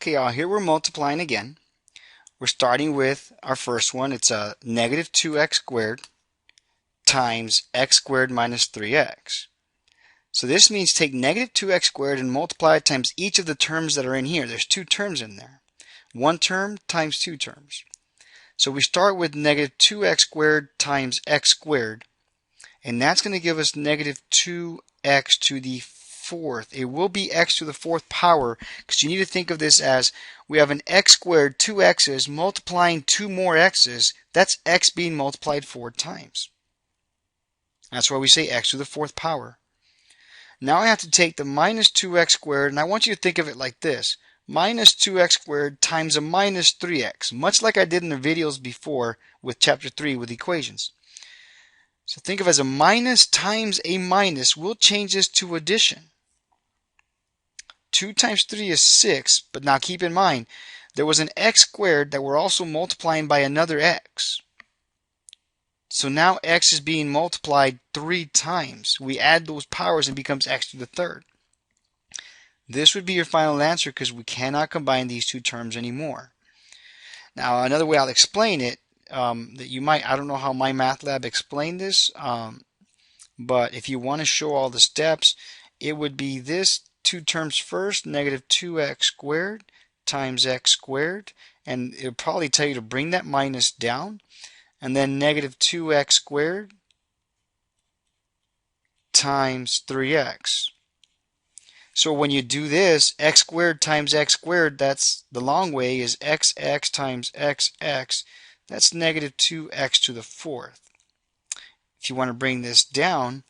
Okay, here we're multiplying again. We're starting with our first one. It's a negative 2x squared times x squared minus 3x. So this means take negative 2x squared and multiply it times each of the terms that are in here. There's two terms in there. One term times two terms. So we start with negative 2x squared times x squared, and that's going to give us negative 2x to the fourth. It will be x to the fourth power, because you need to think of this as we have an x squared, two x's, multiplying two more x's. That's x being multiplied 4 times. That's why we say x to the fourth power. Now I have to take the minus 2x squared, and I want you to think of it like this. Minus 2x squared times a minus 3x, much like I did in the videos before with chapter 3 with equations. So think of it as a minus times a minus. We'll change this to addition. 2 times 3 is 6, but now keep in mind, there was an x squared that we're also multiplying by another x. So now x is being multiplied 3 times. We add those powers and it becomes x to the third. This would be your final answer because we cannot combine these two terms anymore. Now another way I'll explain it, that you might, I don't know how my math lab explained this, but if you want to show all the steps, it would be this two terms first, negative 2x squared times x squared, and it'll probably tell you to bring that minus down, and then negative 2x squared times 3x. So when you do this, x squared times x squared, that's the long way, is xx times xx. That's negative 2x to the fourth. If you want to bring this down,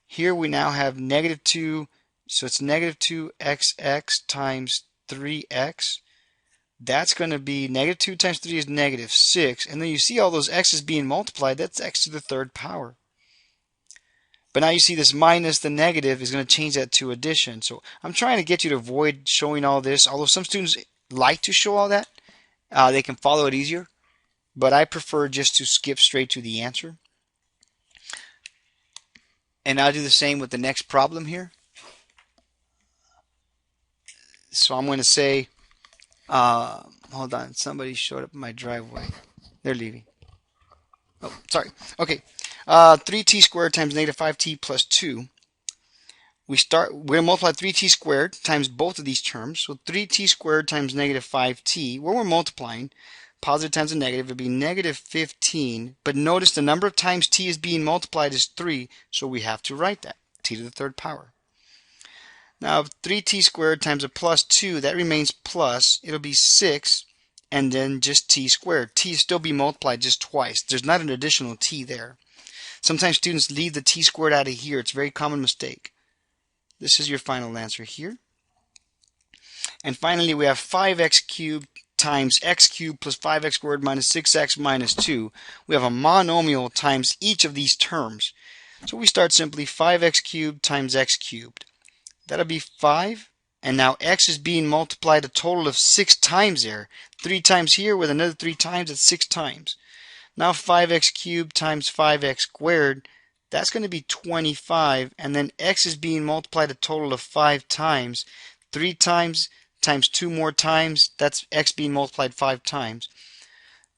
here we now have negative 2, so it's negative 2xx times 3x. That's going to be negative 2 times 3 is negative 6. And then you see all those x's being multiplied. That's x to the third power. But now you see this minus the negative is going to change that to addition. So I'm trying to get you to avoid showing all this. Although some students like to show all that, they can follow it easier. But I prefer just to skip straight to the answer. And I'll do the same with the next problem here. So I'm going to say, hold on, somebody showed up in my driveway. They're leaving. Oh, sorry. Okay. 3t squared times negative 5t plus 2. We're going to multiply 3t squared times both of these terms. So 3t squared times negative 5t. Where we're multiplying, positive times a negative, it would be negative 15. But notice the number of times t is being multiplied is 3, so we have to write that, t to the third power. Now 3t squared times a plus 2, that remains plus. It'll be 6, and then just t squared. T will still be multiplied just twice. There's not an additional t there. Sometimes students leave the t squared out of here. It's a very common mistake. This is your final answer here. And finally, we have 5x cubed times x cubed plus 5x squared minus 6x minus 2. We have a monomial times each of these terms. So we start simply 5x cubed times x cubed. That'll be 5. And now x is being multiplied a total of 6 times there. 3 times here with another 3 times, it's 6 times. Now 5x cubed times 5x squared, that's going to be 25. And then x is being multiplied a total of 5 times. 3 times 2 more times, that's x being multiplied 5 times.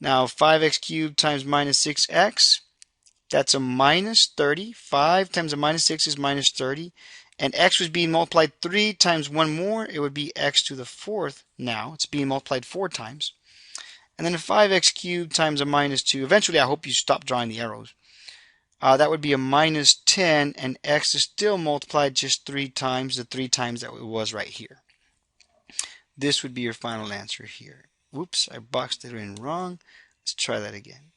Now 5x cubed times minus 6x, that's a minus 30. 5 times a minus 6 is minus 30. And x was being multiplied 3 times 1 more, it would be x to the fourth now. It's being multiplied 4 times. And then a 5x cubed times a minus 2. Eventually, I hope you stop drawing the arrows. That would be a minus 10, and x is still multiplied just 3 times, the 3 times that it was right here. This would be your final answer here. Whoops, I boxed it in wrong. Let's try that again.